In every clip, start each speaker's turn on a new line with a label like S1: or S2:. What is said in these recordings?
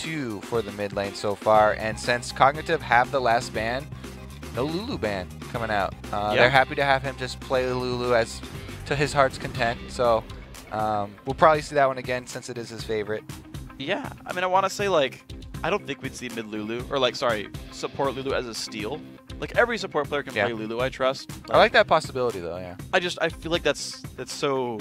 S1: 2 for the mid lane so far, and since Cognitive have the last ban, no Lulu ban coming out. They're happy to have him just play Lulu as to his heart's content, so we'll probably see that one again since it is his favorite.
S2: Yeah, I mean, I want to say, like, I don't think we'd see mid Lulu, or like, sorry, support Lulu as a steal. Like, every support player can play Lulu, I trust.
S1: I like that possibility, though, yeah.
S2: I feel like that's so,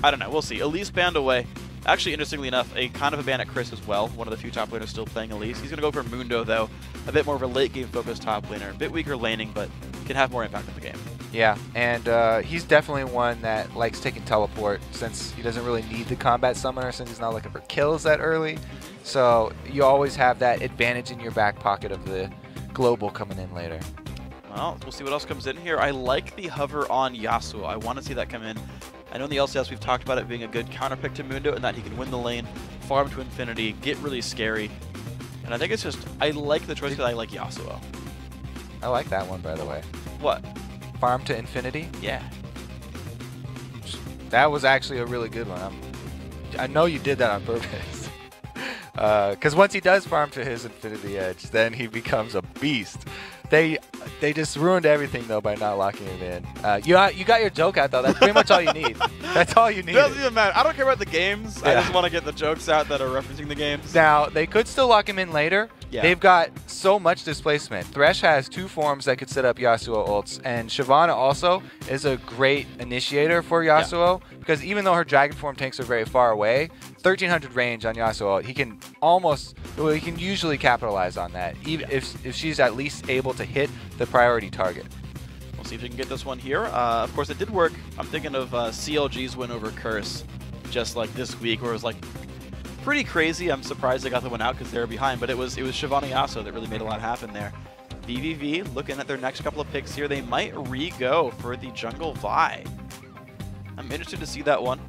S2: I don't know, we'll see. Elise banned away. Actually, interestingly enough, a kind of a ban at Chris as well. One of the few top laners still playing Elise. He's going to go for Mundo, though. A bit more of a late game focused top laner. A bit weaker laning, but can have more impact on the game.
S1: Yeah, and he's definitely one that likes taking teleport since he doesn't really need the combat summoner since he's not looking for kills that early. So you always have that advantage in your back pocket of the global coming in later.
S2: Well, we'll see what else comes in here. I like the hover on Yasuo. I want to see that come in. I know in the LCS we've talked about it being a good counter pick to Mundo and that he can win the lane, farm to infinity, get really scary. And I think it's just, I like the choice because I like Yasuo.
S1: I like that one, by the way.
S2: What?
S1: Farm to infinity?
S2: Yeah.
S1: That was actually a really good one. I know you did that on purpose. Because once he does farm to his infinity edge, then he becomes a beast. They just ruined everything, though, by not locking it in. You got your joke out, though. That's pretty much all you need. That's all you need.
S2: Doesn't even matter. I don't care about the games. Yeah. I just want to get the jokes out that are referencing the games.
S1: Now, they could still lock him in later. Yeah. They've got so much displacement. Thresh has 2 forms that could set up Yasuo ults, and Shyvana also is a great initiator for Yasuo because even though her dragon form tanks are very far away, 1300 range on Yasuo, he can he can usually capitalize on that, even if she's at least able to hit the priority target.
S2: We'll see if we can get this one here. Of course, it did work. I'm thinking of CLG's win over Curse just like this week, where it was like pretty crazy. I'm surprised they got the one out because they were behind, but it was Shyvana Yasuo that really made a lot happen there. VVV looking at their next couple of picks here. They might re-go for the Jungle Vi. I'm interested to see that one.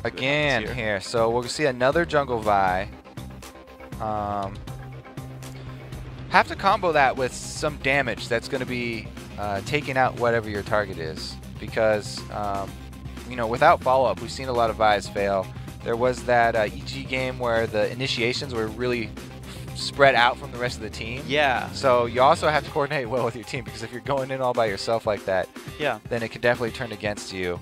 S1: Again here. So we'll see another Jungle Vi. Have to combo that with some damage that's going to be taking out whatever your target is. Because, you know, without follow-up, we've seen a lot of Vi's fail. There was that EG game where the initiations were really spread out from the rest of the team.
S2: Yeah.
S1: So you also have to coordinate well with your team because if you're going in all by yourself like that, then it could definitely turn against you.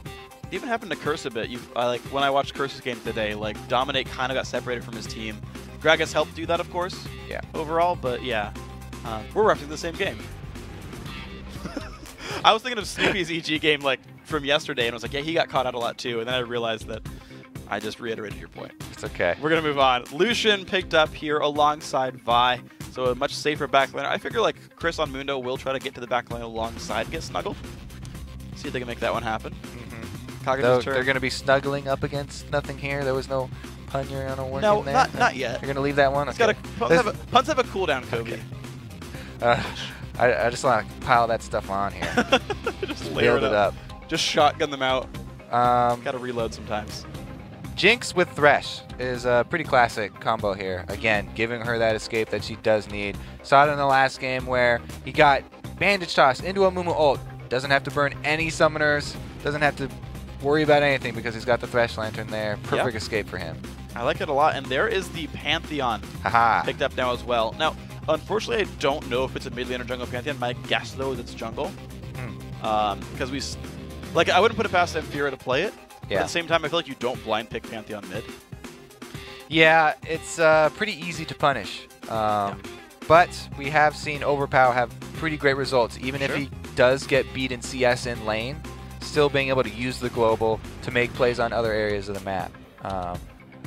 S2: It even happened to Curse a bit. Like when I watched Curse's game today, like Dominate kind of got separated from his team. Gragas helped do that, of course.
S1: Yeah.
S2: Overall, but yeah, we're referencing the same game. I was thinking of Snoopy's EG game like from yesterday, and I was like, yeah, he got caught out a lot too. And then I realized that I just reiterated your point.
S1: It's okay.
S2: We're going to move on. Lucian picked up here alongside Vi, so a much safer backliner. I figure like Chris on Mundo will try to get to the backline alongside, get snuggled. See if they can make that one happen.
S1: They're going to be snuggling up against nothing here. There was no Punyer on a work in there.
S2: No, not yet.
S1: You're going to leave that one?
S2: Okay. Puns have a cooldown, Kobe.
S1: Okay. I just want to pile that stuff on here.
S2: Just layer it up. Just shotgun them out. Got to reload sometimes.
S1: Jinx with Thresh is a pretty classic combo here. Again, giving her that escape that she does need. Saw it in the last game where he got Bandage Toss into a Mumu ult. Doesn't have to burn any summoners. Doesn't have to worry about anything because he's got the Thresh Lantern there. Perfect escape for him.
S2: I like it a lot. And there is the Pantheon picked up now as well. Now, unfortunately, I don't know if it's a mid lane or jungle Pantheon. My guess, though, is it's jungle. Because I wouldn't put it past Amphira to play it.
S1: Yeah.
S2: At the same time, I feel like you don't blind pick Pantheon mid.
S1: Yeah, it's pretty easy to punish. But we have seen Overpow have pretty great results. Even if he does get beat in CS in lane, still being able to use the global to make plays on other areas of the map.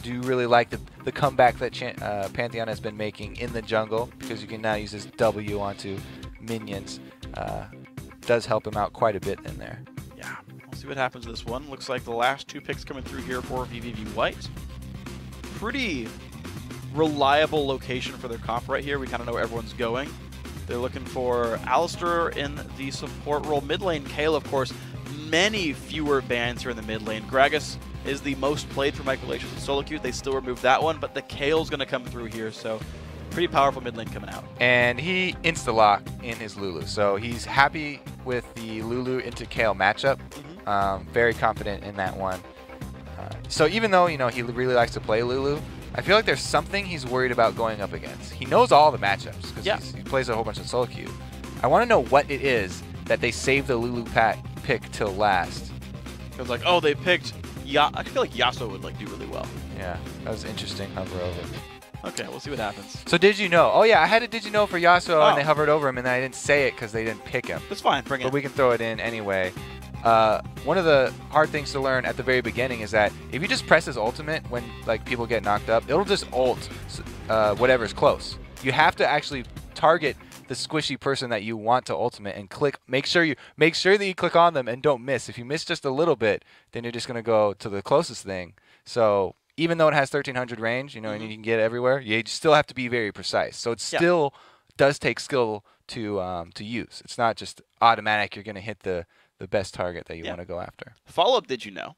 S1: Do really like the comeback that Pantheon has been making in the jungle because you can now use his W onto minions. Does help him out quite a bit in there.
S2: Yeah. We'll see what happens with this one. Looks like the last 2 picks coming through here for VVV White. Pretty reliable location for their comp right here. We kind of know where everyone's going. They're looking for Alistar in the support role. Mid lane, Kale, of course. Many fewer bans here in the mid lane. Gragas is the most played for Microlations and solo queue. They still removed that one, but the Kale's going to come through here, so pretty powerful mid lane coming out.
S1: And he insta-lock in his Lulu, so he's happy with the Lulu into Kale matchup. Very confident in that one. So even though he really likes to play Lulu, I feel like there's something he's worried about going up against. He knows all the matchups because he plays a whole bunch of solo queue. I want to know what it is that they saved the Lulu pick till last.
S2: It was like, oh, they picked I feel like Yasuo would like do really well.
S1: Yeah, that was interesting. Hover over.
S2: Okay, we'll see what happens.
S1: So did you know? Oh yeah, I had a did you know for Yasuo and they hovered over him and then I didn't say it because they didn't pick him.
S2: That's fine, bring it.
S1: But we can throw it in anyway. One of the hard things to learn at the very beginning is that if you just press his ultimate when like people get knocked up, it'll just ult whatever's close. You have to actually target the squishy person that you want to ultimate and click. Make sure that you click on them and don't miss. If you miss just a little bit, then you're just gonna go to the closest thing. So even though it has 1300 range, you know, and you can get it everywhere, you still have to be very precise. So it still does take skill to use. It's not just automatic. You're gonna hit the best target that you want to go after.
S2: Follow-up, did you know?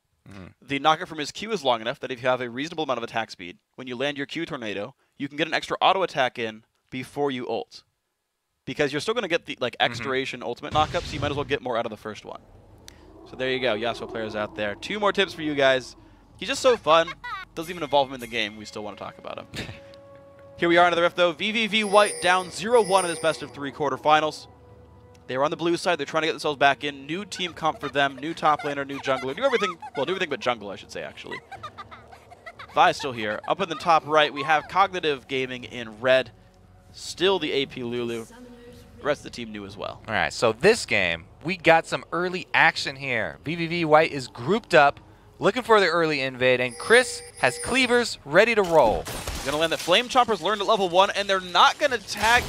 S2: The knockup from his Q is long enough that if you have a reasonable amount of attack speed, when you land your Q tornado, you can get an extra auto attack in before you ult. Because you're still going to get the like X-duration ultimate knockup, so you might as well get more out of the first one. So there you go, Yasuo players out there. 2 more tips for you guys. He's just so fun. Doesn't even involve him in the game. We still want to talk about him. Here we are in the rift, though. VVV White down 0-1 in this best-of-3 quarterfinals. They were on the blue side. They're trying to get themselves back in. New team comp for them. New top laner, new jungler. Do everything but jungle, I should say, actually. Vi's still here. Up in the top right, we have Cognitive Gaming in red. Still the AP Lulu. The rest of the team new as well.
S1: All right, so this game, we got some early action here. VVV White is grouped up, looking for the early invade, and Chris has cleavers ready to roll.
S2: He's going to land that Flame Chomper's learned at level 1, and they're not going to tag...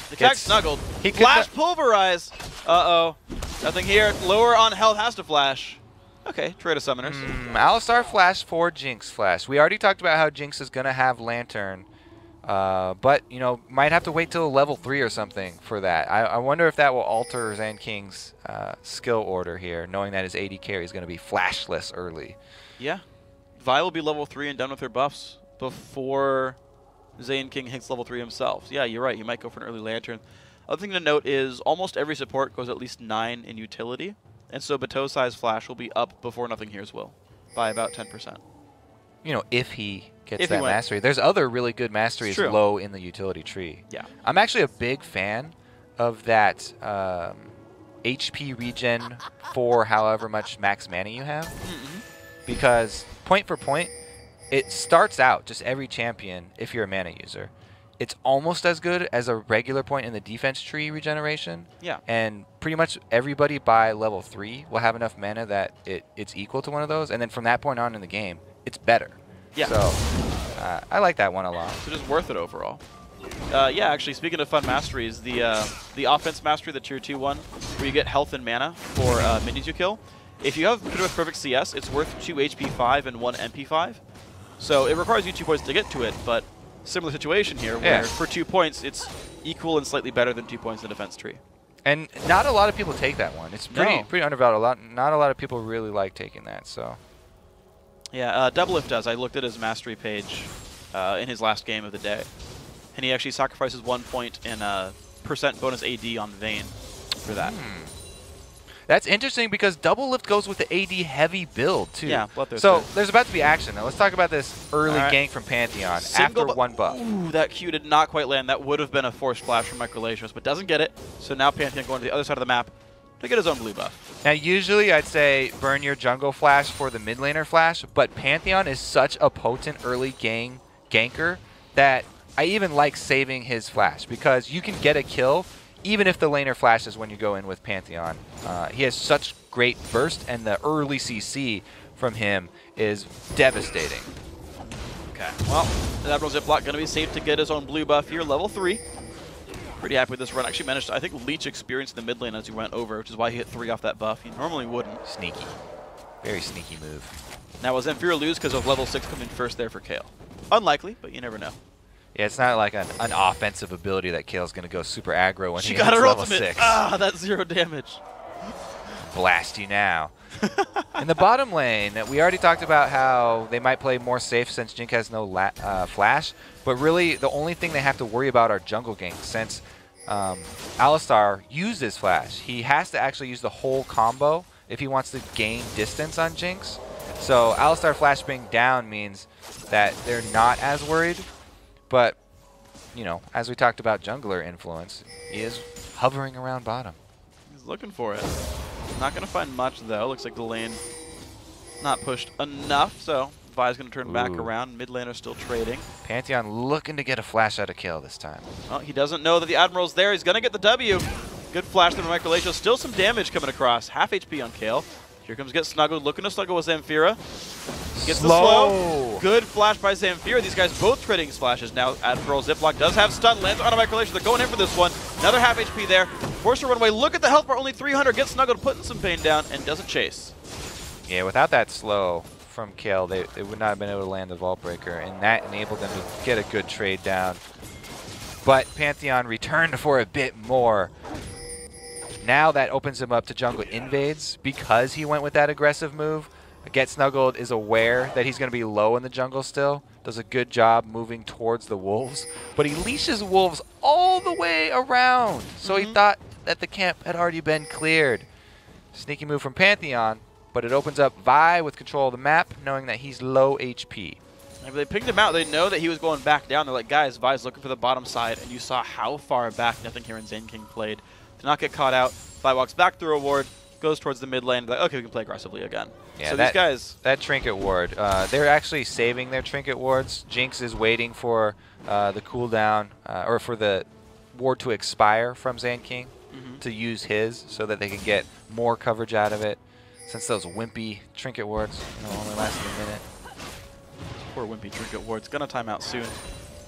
S2: the tag snuggled. Flash Pulverize. Uh-oh. Nothing here. Lower on health has to flash. Okay, trade of summoners.
S1: Alistar flash for Jinx flash. We already talked about how Jinx is going to have Lantern. But, you know, might have to wait till level 3 or something for that. I wonder if that will alter Zan King's skill order here, knowing that his AD carry is going to be flashless early.
S2: Yeah. Vi will be level 3 and done with her buffs before Zane King hits level 3 himself. So yeah, you're right. He might go for an early Lantern. Other thing to note is almost every support goes at least 9 in utility. And so Bateau-size flash will be up before Nothing Hears will by about 10%.
S1: You know, if he gets that mastery. There's other really good masteries low in the utility tree.
S2: Yeah.
S1: I'm actually a big fan of that HP regen for however much max mana you have. Because point for point, it starts out, just every champion, if you're a mana user, it's almost as good as a regular point in the defense tree regeneration.
S2: Yeah.
S1: And pretty much everybody by level 3 will have enough mana that it's equal to one of those. And then from that point on in the game, it's better.
S2: Yeah.
S1: So I like that one a lot.
S2: So just worth it overall. Yeah, actually, speaking of fun masteries, the offense mastery, the tier 2 one, where you get health and mana for minions you kill. If you have pretty much perfect CS, it's worth 2 HP 5 and 1 MP 5. So it requires you 2 points to get to it, but similar situation here, where for 2 points, it's equal and slightly better than 2 points in the defense tree.
S1: And not a lot of people take that one. It's pretty undervalued. Not a lot of people really like taking that. So.
S2: Yeah, Doublelift does. I looked at his mastery page in his last game of the day, and he actually sacrifices 1 point in % bonus AD on Vayne for that.
S1: That's interesting because Doublelift goes with the AD heavy build too.
S2: Yeah,
S1: so there's about to be action now. Let's talk about this early gank from Pantheon after 1 buff.
S2: Ooh, that Q did not quite land. That would have been a forced flash from Microlatios, but doesn't get it. So now Pantheon going to the other side of the map to get his own blue buff.
S1: Now usually I'd say burn your jungle flash for the mid laner flash, but Pantheon is such a potent early ganker that I even like saving his flash because you can get a kill even if the laner flashes when you go in with Pantheon. He has such great burst, and the early CC from him is devastating.
S2: Okay, well, the Admiral Ziploc going to be safe to get his own blue buff here, level 3. Pretty happy with this run. Actually managed to, I think, leech experience in the mid lane as he went over, which is why he hit 3 off that buff. He normally wouldn't.
S1: Sneaky. Very sneaky move.
S2: Now, will Zemfira lose because of level 6 coming first there for Kale? Unlikely, but you never know.
S1: Yeah, it's not like an offensive ability that Kale's going to go super aggro when he hits
S2: got her
S1: level
S2: ultimate.
S1: 6.
S2: Ah, that's 0 damage.
S1: Blast you now. In the bottom lane, we already talked about how they might play more safe since Jink has no flash, but really the only thing they have to worry about are jungle ganks since Alistar uses flash. He has to actually use the whole combo if he wants to gain distance on Jinx. So Alistar Flash being down means that they're not as worried, but, you know, as we talked about jungler influence, he is hovering around bottom.
S2: He's looking for it. Not going to find much, though. Looks like the lane not pushed enough, so Vi's going to turn back around. Mid laner still trading.
S1: Pantheon looking to get a flash out of kill this time.
S2: Well, he doesn't know that the Admiral's there. He's going to get the W. Good flash there from Microlation. Still some damage coming across. Half HP on Kale. Here comes Get Snuggled, looking to snuggle with Zamfira. Gets the slow. Good flash by Zamfira. These guys both trading splashes. Now Admiral Ziploc does have stun, lands on a Microlation. They're going in for this one. Another half HP there. Forced to run away. Look at the health bar, only 300. Get Snuggled, putting some pain down, and doesn't chase.
S1: Yeah, without that slow from Kale, they would not have been able to land the Vault Breaker, and that enabled them to get a good trade down. But Pantheon returned for a bit more. Now that opens him up to jungle invades because he went with that aggressive move. Get Snuggled is aware that he's going to be low in the jungle still. Does a good job moving towards the wolves. But he leashes wolves all the way around. So he thought that the camp had already been cleared. Sneaky move from Pantheon, but it opens up Vi with control of the map, knowing that he's low HP.
S2: If they pinged him out, they know that he was going back down. They're like, guys, Vi's looking for the bottom side, and you saw how far back Nothing Here and Zane King played. To not get caught out, Vi walks back through a ward, goes towards the mid lane, like, okay, we can play aggressively again.
S1: Yeah,
S2: so these guys...
S1: That Trinket ward, they're actually saving their Trinket wards. Jinx is waiting for the cooldown, or for the ward to expire from Zane King to use his, so that they can get more coverage out of it, since those wimpy Trinket wards only lasted a minute.
S2: Poor wimpy Trinket ward's gonna time out soon.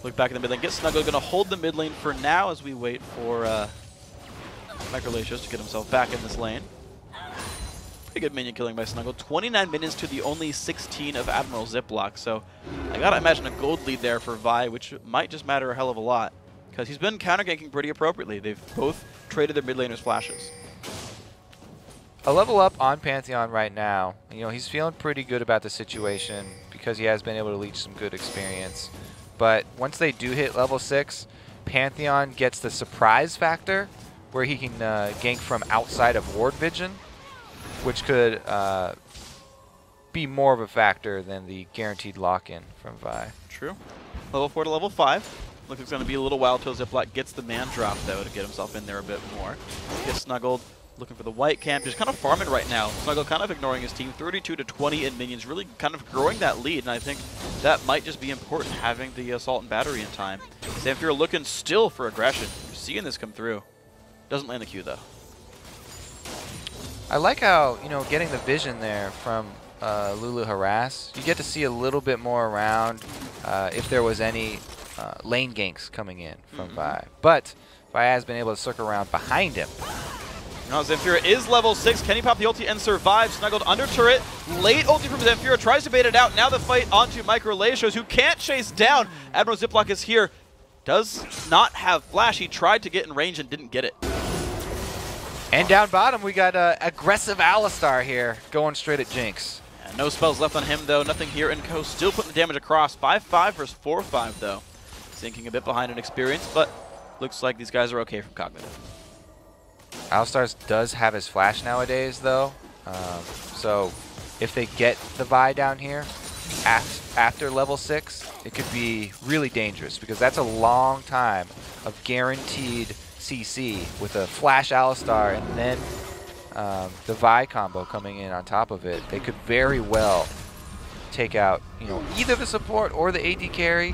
S2: Look back in the mid lane, Get Snuggled, gonna hold the mid lane for now as we wait for Microlation to get himself back in this lane. Pretty good minion killing by Snuggle. 29 minions to the only 16 of Admiral Ziploc, so I gotta imagine a gold lead there for Vi, which might just matter a hell of a lot, because he's been counter-ganking pretty appropriately. They've both traded their mid laners flashes.
S1: A level up on Pantheon right now. You know, he's feeling pretty good about the situation because he has been able to leech some good experience. But once they do hit level 6, Pantheon gets the surprise factor, where he can gank from outside of ward vision, which could be more of a factor than the guaranteed lock-in from Vi.
S2: True. Level 4 to level 5. Looks like it's going to be a little while till Ziploc gets the man drop, though, to get himself in there a bit more. Gets Snuggled, looking for the white camp. Just kind of farming right now. Snuggle kind of ignoring his team. 32 to 20 in minions, really kind of growing that lead, and I think that might just be important, having the assault and battery in time. Zamfira looking still for aggression. You're seeing this come through. Doesn't land the Q, though.
S1: I like how, you know, getting the vision there from Lulu Harass, you get to see a little bit more around if there was any lane ganks coming in from Vi. But Vi has been able to circle around behind him.
S2: Now Zamfira is level 6. Can he pop the ulti and survive? Snuggled under turret. Late ulti from Zamfira. Tries to bait it out. Now the fight onto Microlation, who can't chase down. Admiral Ziploc is here. Does not have flash. He tried to get in range and didn't get it.
S1: And down bottom, we got aggressive Alistar here, going straight at Jinx.
S2: Yeah, no spells left on him, though. Nothing here, and Co still putting the damage across. 5-5 versus 4-5, though. Sinking a bit behind in experience, but looks like these guys are okay from Cognitive.
S1: Alistar does have his flash nowadays, though. So if they get the Vi down here after level 6, it could be really dangerous, because that's a long time of guaranteed CC with a flash Alistar and then the Vi combo coming in on top of it. They could very well take out, you know, either the support or the AD carry.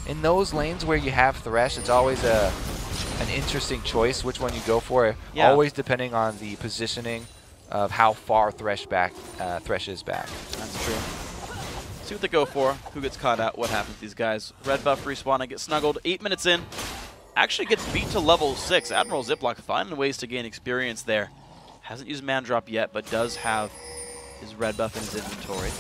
S1: In those lanes where you have Thresh, it's always an interesting choice which one you go for. Yeah. Always depending on the positioning of how far Thresh is back.
S2: That's true. See what they go for. Who gets caught out? What happens to these guys? Red buff respawn and get Snuggled. 8 minutes in. Actually gets beat to level 6. Admiral Ziploc finding ways to gain experience there. Hasn't used man drop yet, but does have his red buff in his inventory.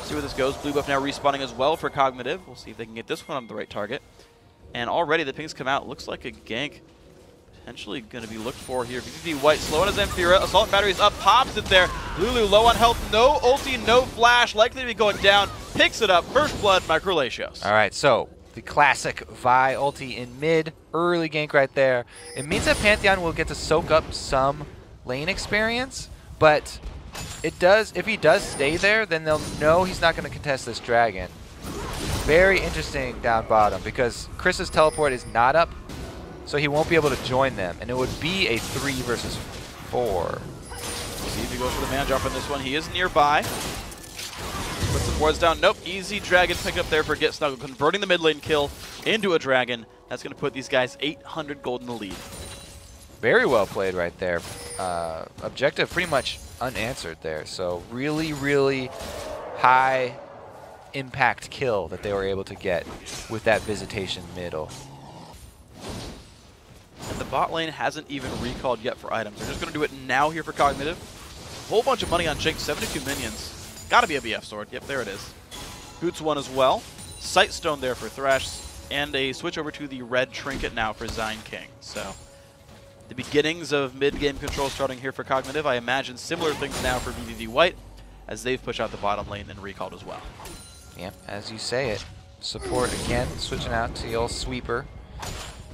S2: See where this goes. Blue buff now respawning as well for Cognitive. We'll see if they can get this one on the right target. And already the pings come out. Looks like a gank potentially going to be looked for here. VVV White slow on his Zamfira. Assault and batteries up. Pops it there. Lulu low on health. No ulti, no flash. Likely to be going down. Picks it up. First blood, Microlation.
S1: All right, so the classic Vi ulti in mid. Early gank right there. It means that Pantheon will get to soak up some lane experience, but it does, if he does stay there, then they'll know he's not going to contest this dragon. Very interesting down bottom because Chris's teleport is not up, so he won't be able to join them, and it would be a 3 versus 4.
S2: See if he goes for the man drop on this one. He is nearby. Put some wards down. Nope, easy dragon pick up there for Get Snuggle, converting the mid lane kill into a dragon. That's going to put these guys 800 gold in the lead.
S1: Very well played right there. Objective pretty much unanswered there, so really, really high impact kill that they were able to get with that visitation middle.
S2: And the bot lane hasn't even recalled yet for items. They're just going to do it now here for Cognitive. Whole bunch of money on Jinx, 72 minions. Gotta be a BF sword. Yep, there it is. Boots one as well. Sightstone there for Thresh, and a switch over to the red trinket now for Zine King. So the beginnings of mid-game control starting here for Cognitive. I imagine similar things now for VVV White as they've pushed out the bottom lane and recalled as well.
S1: Yeah, as you say it. Support again, switching out to the old sweeper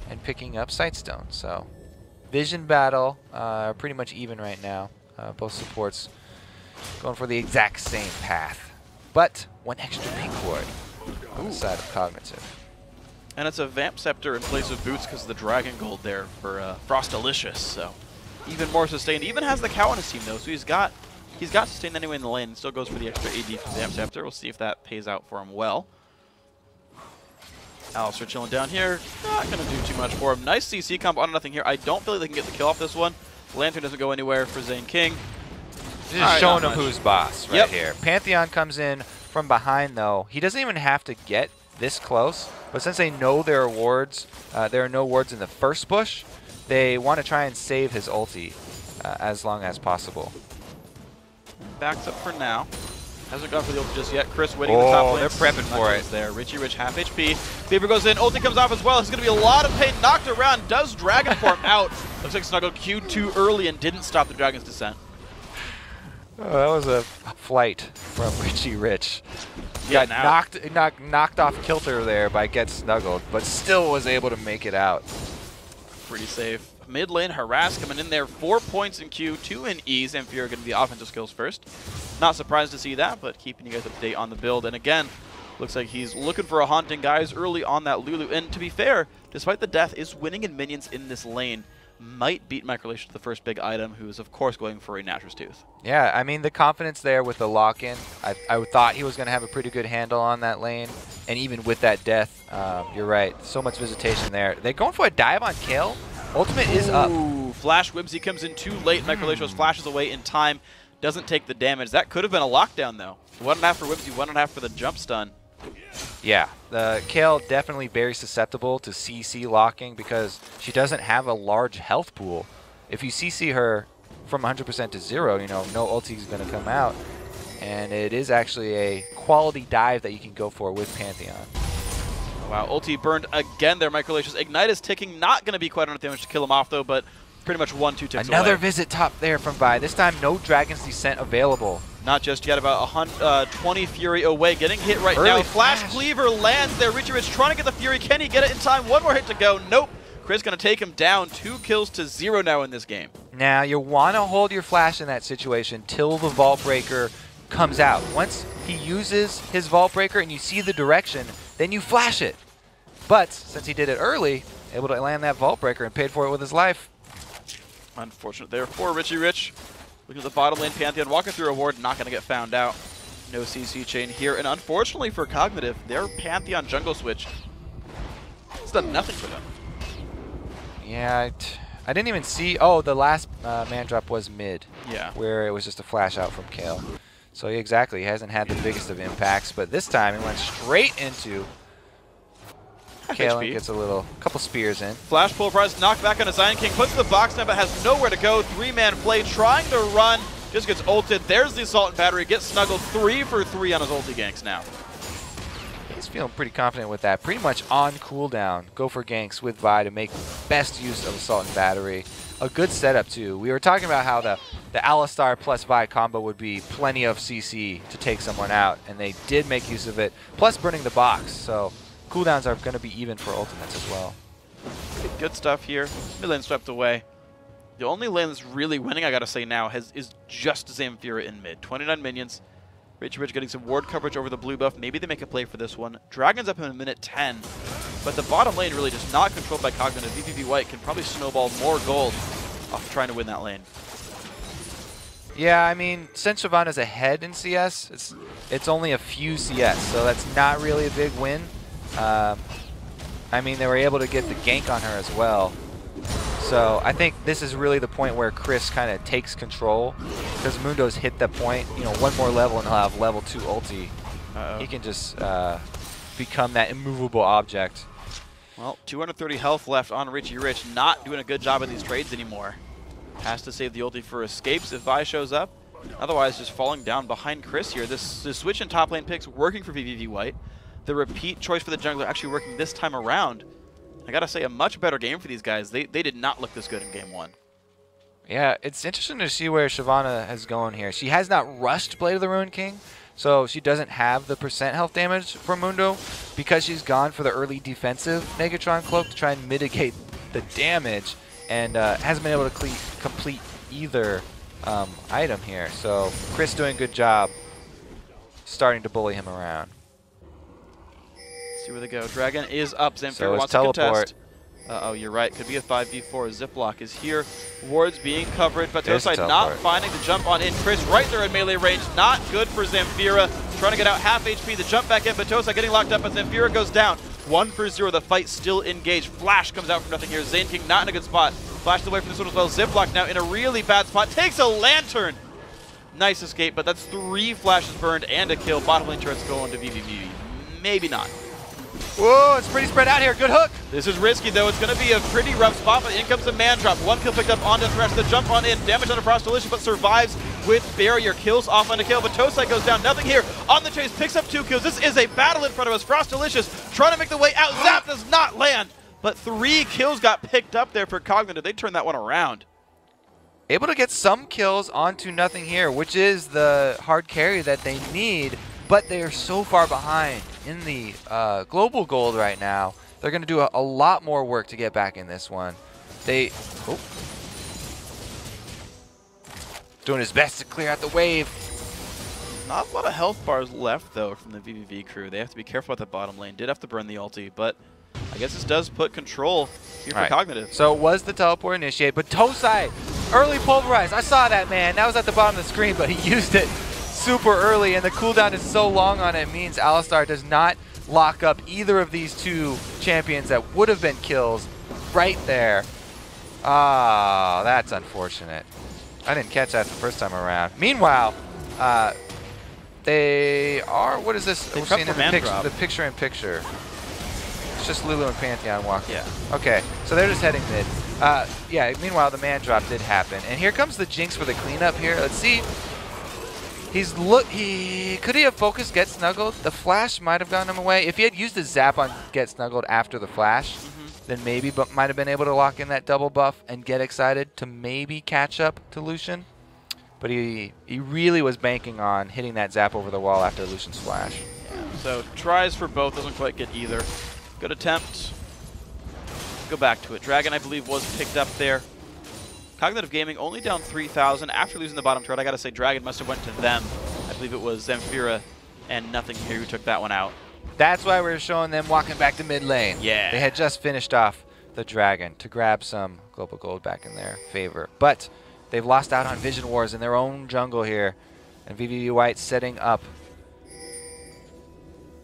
S1: and picking up Sightstone. So vision battle pretty much even right now. Both supports going for the exact same path, but one extra pink ward on the side of Cognitive.
S2: And it's a Vamp Scepter in place of Boots because of the Dragon Gold there for Frostalicious, so even more sustained. Even has the cow on his team though, so he's got sustained anyway in the lane and still goes for the extra AD from Vamp Scepter. We'll see if that pays out for him well. Alistair chilling down here, not going to do too much for him. Nice CC combo on nothing here. I don't feel like they can get the kill off this one. Lantern doesn't go anywhere for Zane King.
S1: Just showing him who's boss right here. Pantheon comes in from behind though. He doesn't even have to get this close, but since they know there are wards, there are no wards in the first bush, they want to try and save his ulti as long as possible.
S2: Backs up for now. Hasn't gone for the ulti just yet. Chris waiting in the top lane.
S1: They're prepping for it.
S2: There. Richie Rich half HP. Fever goes in. Ulti comes off as well. It's going to be a lot of pain. Knocked around. Does Dragon Form out. Looks like Snuggle queued too early and didn't stop the Dragon's descent.
S1: Oh, that was a flight from Richie Rich.
S2: Yeah,
S1: Got knocked off kilter there by Get Snuggled, but still was able to make it out.
S2: Pretty safe. Mid lane, Harass coming in there. 4 points in Q, 2 in E's, and Fear going to be offensive skills first. Not surprised to see that, but keeping you guys up to date on the build. And again, looks like he's looking for a haunting guys early on that Lulu. And to be fair, despite the death, is winning in minions in this lane. Might beat Microlation to the first big item, who is of course going for a Natur's Tooth. Yeah, I mean the confidence there with the lock-in. I thought he was going to have a pretty good handle on that lane, and even with that death, you're right. So much visitation there. They're going for a dive on kill. Ultimate is up. Flash Whimsy comes in too late. Microlation flashes away in time. Doesn't take the damage. That could have been a lockdown though. 1.5 for Whimsy, 1.5 for the jump stun.
S1: Yeah, the Kale definitely very susceptible to CC locking because she doesn't have a large health pool. If you CC her from 100% to 0, you know, no ulti is going to come out. And it is actually a quality dive that you can go for with Pantheon.
S2: Wow, ulti burned again there, Microlations. Ignite is ticking, not going to be quite enough damage to kill him off though, but pretty much 1-2 ticks
S1: Another
S2: away.
S1: visit top there from Vi. This time no Dragon's Descent available.
S2: Not just yet, about 20 Fury away. Getting hit right now. Flash Cleaver lands there. Richie Rich trying to get the Fury. Can he get it in time? One more hit to go. Nope. Chris going to take him down. 2 kills to 0 now in this game.
S1: Now, you want to hold your flash in that situation till the Vault Breaker comes out. Once he uses his Vault Breaker and you see the direction, then you flash it. But since he did it early, able to land that Vault Breaker and paid for it with his life.
S2: Unfortunate there for Richie Rich. Looking at the bottom lane, Pantheon walking through a ward, not going to get found out. No CC chain here, and unfortunately for Cognitive, their Pantheon jungle switch, it's done nothing for them.
S1: Yeah, I didn't even see. Oh, the last man drop was mid.
S2: Yeah. Where
S1: it was just a flash out from Kale. So exactly, he hasn't had the biggest of impacts, but this time he went straight into Kale and gets a couple spears in.
S2: Flash pull prize, knocked back on a Zion King, puts the box down but has nowhere to go. 3-man play, trying to run, just gets ulted. There's the Assault and Battery, gets snuggled 3 for 3 on his ulti ganks now.
S1: He's feeling pretty confident with that. Pretty much on cooldown. Go for ganks with Vi to make best use of Assault and Battery. A good setup too. We were talking about how the Alistar plus Vi combo would be plenty of CC to take someone out, and they did make use of it. Plus burning the box, so cooldowns are going to be even for ultimates as well.
S2: Good stuff here. Mid lane swept away. The only lane that's really winning, I gotta say now, is just Zamfira in mid. 29 minions. Rachel Ridge getting some ward coverage over the blue buff. Maybe they make a play for this one. Dragon's up in a minute 10. But the bottom lane really just not controlled by Cognitive. VVV White can probably snowball more gold off trying to win that lane.
S1: Yeah, I mean, since Shyvana's ahead in CS, it's only a few CS, so that's not really a big win. I mean, they were able to get the gank on her as well. So I think this is really the point where Chris kind of takes control, because Mundo's hit that point. You know, one more level and he'll have level 2 ulti. He can just become that immovable object.
S2: Well, 230 health left on Richie Rich. Not doing a good job of these trades anymore. Has to save the ulti for escapes if Vi shows up. Otherwise, just falling down behind Chris here. This switch in top lane picks working for VVV White. The repeat choice for the jungler actually working this time around. I gotta say, a much better game for these guys. They did not look this good in game 1.
S1: Yeah, it's interesting to see where Shyvana has gone here. She has not rushed Blade of the Ruined King, so she doesn't have the % health damage from Mundo, because she's gone for the early defensive Negatron Cloak to try and mitigate the damage, and hasn't been able to complete either item here. So Chris doing a good job starting to bully him around. See
S2: where they go. Dragon is up. Zamfira
S1: so
S2: wants to contest. Uh-oh, you're right. Could be a 5v4. Ziplock is here. Wards being covered, but Tosai not finding the jump on in. Chris right there in melee range. Not good for Zamfira. Trying to get out half HP. The jump back in, but Tosai getting locked up, but Zamfira goes down. 1 for 0. The fight still engaged. Flash comes out from nothing here. Zane King not in a good spot. Flashed away from this one as well. Ziplock now in a really bad spot. Takes a lantern. Nice escape, but that's 3 flashes burned and a kill. Bottom lane turret's going to VVV. Maybe not.
S1: Whoa, it's pretty spread out here. Good hook.
S2: This is risky, though. It's going to be a pretty rough spot, but in comes a man drop. 1 kill picked up onto Thresh. The jump on in. Damage on Frost Delicious, but survives with barrier. Kills off on a kill, but Tosai goes down. Nothing here. On the chase, picks up 2 kills. This is a battle in front of us. Frost Delicious trying to make the way out. Zap does not land, but 3 kills got picked up there for Cognitive. They turned that one around.
S1: Able to get some kills onto nothing here, which is the hard carry that they need, but they are so far behind in the global gold right now. They're going to do a lot more work to get back in this one. Doing his best to clear out the wave.
S2: Not a lot of health bars left, though, from the VVV crew. They have to be careful at the bottom lane. Did have to burn the ulti, but I guess this does put control here for Cognitive.
S1: So it was the teleport initiate, but Tosai, early pulverize. I saw that, man. That was at the bottom of the screen, but he used it super early, and the cooldown is so long on it, means Alistar does not lock up either of these 2 champions that would have been kills right there. Ah, that's unfortunate. I didn't catch that the first time around. Meanwhile, they are, what is this? We're seeing in the picture-in-picture. It's just Lulu and Pantheon walking.
S2: Yeah.
S1: Okay, so they're just heading mid. Yeah, meanwhile, the man drop did happen. And here comes the Jinx for the cleanup here. Let's see. Could he have focused Get Snuggled? The flash might have gotten him away. If he had used his zap on Get Snuggled after the flash, then maybe might have been able to lock in that double buff and get excited to maybe catch up to Lucian. But he really was banking on hitting that zap over the wall after Lucian's flash.
S2: Yeah. So tries for both, doesn't quite get either. Good attempt. Go back to it. Dragon, I believe, was picked up there. Cognitive Gaming only down 3,000 after losing the bottom turret. I gotta say, Dragon must have went to them. I believe it was Zamfira and Nothing Here who took that one out.
S1: That's why we were showing them walking back to mid lane.
S2: Yeah.
S1: They had just finished off the Dragon to grab some global gold back in their favor. But they've lost out on Vision Wars in their own jungle here. And VVV White setting up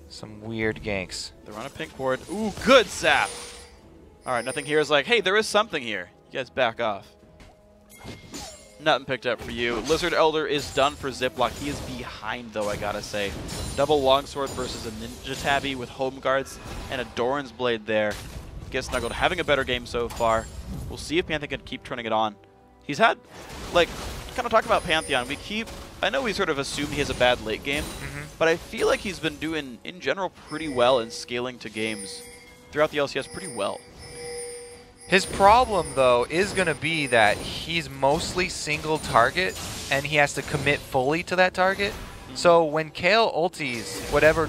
S1: some weird ganks.
S2: They're on a pink ward. Ooh, good zap. All right, Nothing Here is like, hey, there is something here. You guys back off. Nothing picked up for you. Lizard Elder is done for Ziplock. He is behind, though, I gotta say. Double Longsword versus a Ninja Tabby with Home Guards and a Doran's Blade there. Gets Snuggled, having a better game so far. We'll see if Pantheon can keep turning it on. He's had, like, kind of talk about Pantheon. I know we sort of assume he has a bad late game, but I feel like he's been doing, in general, pretty well in scaling to games throughout the LCS pretty well.
S1: His problem, though, is going to be that he's mostly single target, and he has to commit fully to that target. So when Kale ultis whatever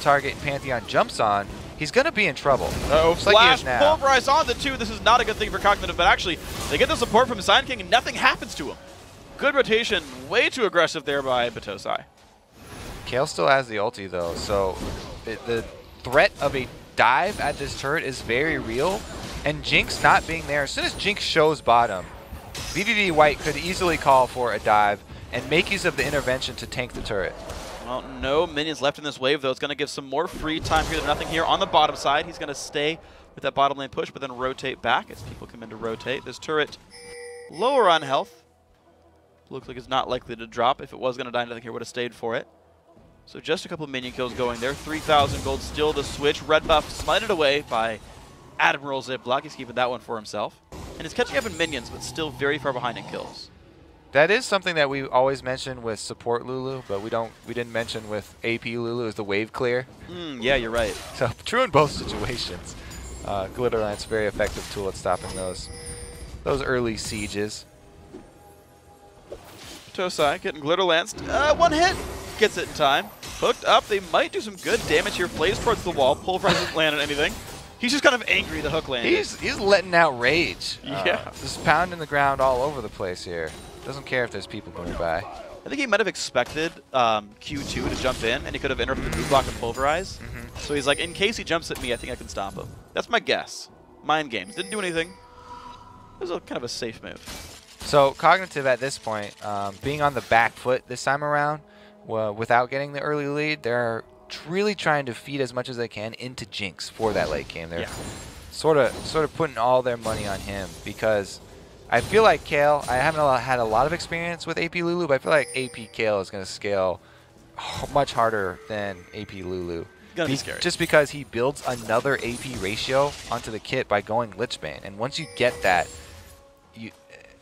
S1: target Pantheon jumps on, he's going to be in trouble.
S2: Uh-oh, flash,
S1: like
S2: pulverize on the 2. This is not a good thing for Cognitive, but actually, they get the support from Sign King and nothing happens to him. Good rotation, way too aggressive there by Batosai.
S1: Kale still has the ulti though, so the threat of a dive at this turret is very real, and Jinx not being there, as soon as Jinx shows bottom, VVV White could easily call for a dive and make use of the intervention to tank the turret.
S2: Well, no minions left in this wave though. It's going to give some more free time here. There's nothing here on the bottom side. He's going to stay with that bottom lane push, but then rotate back as people come in to rotate. This turret lower on health. Looks like it's not likely to drop. If it was going to die, nothing here would have stayed for it. So just a couple of minion kills going there. 3,000 gold still the switch. Red buff smited away by Admiral Ziploc. He's keeping that one for himself. And he's catching up in minions, but still very far behind in kills.
S1: That is something that we always mention with support Lulu, but we didn't mention with AP Lulu is the wave clear.
S2: Yeah, you're right.
S1: So true in both situations. Glitterlance, very effective tool at stopping those early sieges.
S2: Tosai getting Glitterlanced. One hit. Gets it in time. Hooked up. They might do some good damage here. Flays towards the wall. Pulverize doesn't land on anything. He's just kind of angry the hook landed.
S1: He's letting out rage.
S2: Yeah.
S1: Just pounding the ground all over the place here. Doesn't care if there's people going by.
S2: I think he might have expected Q2 to jump in, and he could have interrupted the move block and pulverize. So he's like, in case he jumps at me, I think I can stop him. That's my guess. Mind games. Didn't do anything. It was kind of a safe move.
S1: So Cognitive at this point, being on the back foot this time around, without getting the early lead, they're really trying to feed as much as they can into Jinx for that late game. They're sort of putting all their money on him, because I feel like Kale, I haven't had a lot of experience with AP Lulu, but I feel like AP Kale is going to scale much harder than AP Lulu.
S2: Gonna be scary.
S1: Just because he builds another AP ratio onto the kit by going Lichbane. And once you get that,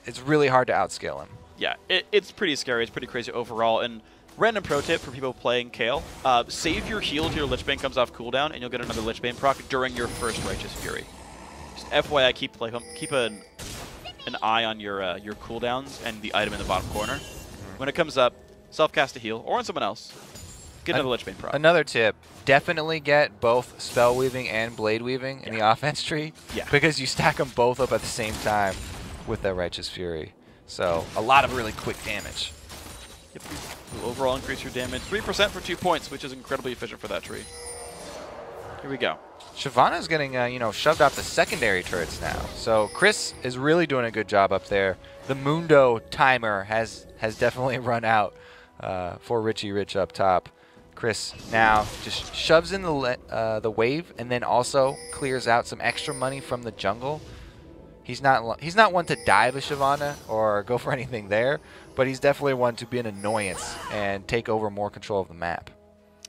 S1: it's really hard to outscale him.
S2: Yeah, it's pretty scary. It's pretty crazy overall. And random pro tip for people playing Kale, save your heal till your Lichbane comes off cooldown, and you'll get another Lichbane proc during your first Righteous Fury. Just FYI, keep an eye on your cooldowns and the item in the bottom corner. When it comes up, self-cast a heal, or on someone else. Get another Lichbane proc.
S1: Another tip, definitely get both Spell Weaving and Blade Weaving in the offense tree, because you stack them both up at the same time with that Righteous Fury. So a lot of really quick damage.
S2: Yep. Will overall increase your damage 3% for 2 points, which is incredibly efficient for that tree. Here we go.
S1: Shyvana's getting shoved off the secondary turrets now. So Chris is really doing a good job up there. The Mundo timer has definitely run out for Richie Rich up top. Chris now just shoves in the wave, and then also clears out some extra money from the jungle. He's not one to dive a Shyvana or go for anything there, but he's definitely one to be an annoyance and take over more control of the map.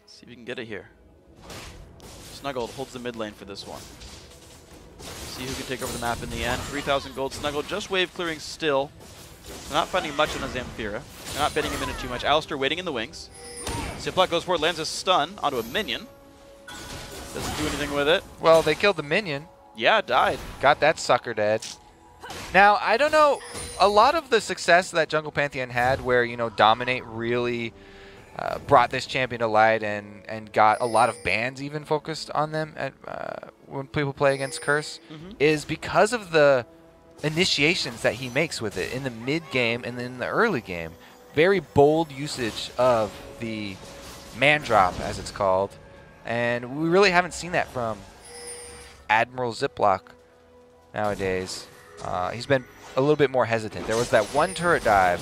S2: See if we can get it here. Snuggled holds the mid lane for this one. See who can take over the map in the end. 3,000 gold. Snuggled just wave clearing still. They're not finding much in the Zamfira. They're not bidding him in it too much. Alistair waiting in the wings. Ziploc goes for it, lands a stun onto a minion. Doesn't do anything with it.
S1: Well, they killed the minion.
S2: Yeah, died.
S1: Got that sucker dead. Now, I don't know, a lot of the success that Jungle Pantheon had where, Dominate really brought this champion to light and got a lot of bans even focused on them when people play against Curse, is because of the initiations that he makes with it in the mid-game and in the early game. Very bold usage of the man drop, as it's called, and we really haven't seen that from Admiral Ziploc nowadays. He's been a little bit more hesitant. There was that one turret dive,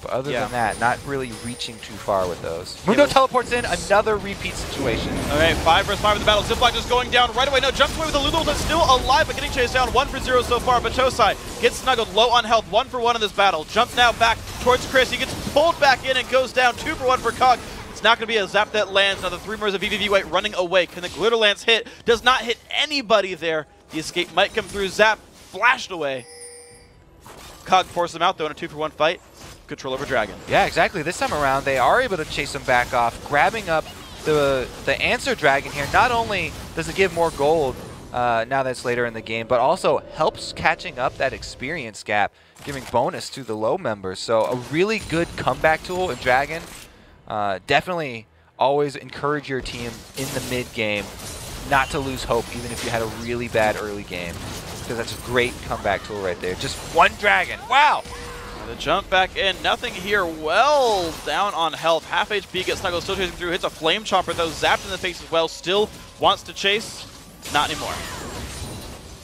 S1: but other than that, not really reaching too far with those. Mundo teleports in, another repeat situation.
S2: All right, 5 versus 5 in the battle. Ziploc just going down right away. No, jumps away with the Lulu, but still alive, but getting chased down. 1 for 0 so far, but Tosai gets snuggled low on health. 1 for 1 in this battle. Jump now back towards Chris. He gets pulled back in and goes down. 2 for 1 for COG. It's not going to be a zap that lands. Now the 3 members of VVV White running away. Can the Glitter Lance hit? Does not hit anybody there. The escape might come through. Zap flashed away. COG forced them out though in a 2 for 1 fight. Control over Dragon.
S1: Yeah, exactly. This time around, they are able to chase him back off, grabbing up the answer Dragon here. Not only does it give more gold now that it's later in the game, but also helps catching up that experience gap, giving bonus to the low members. So a really good comeback tool in Dragon. Definitely always encourage your team in the mid game not to lose hope even if you had a really bad early game, because that's a great comeback tool right there. Just one dragon. Wow.
S2: The jump back in, nothing here, well down on health. Half HP, gets Snuggle, still chasing through, hits a Flame Chomper though, zapped in the face as well, still wants to chase, not anymore.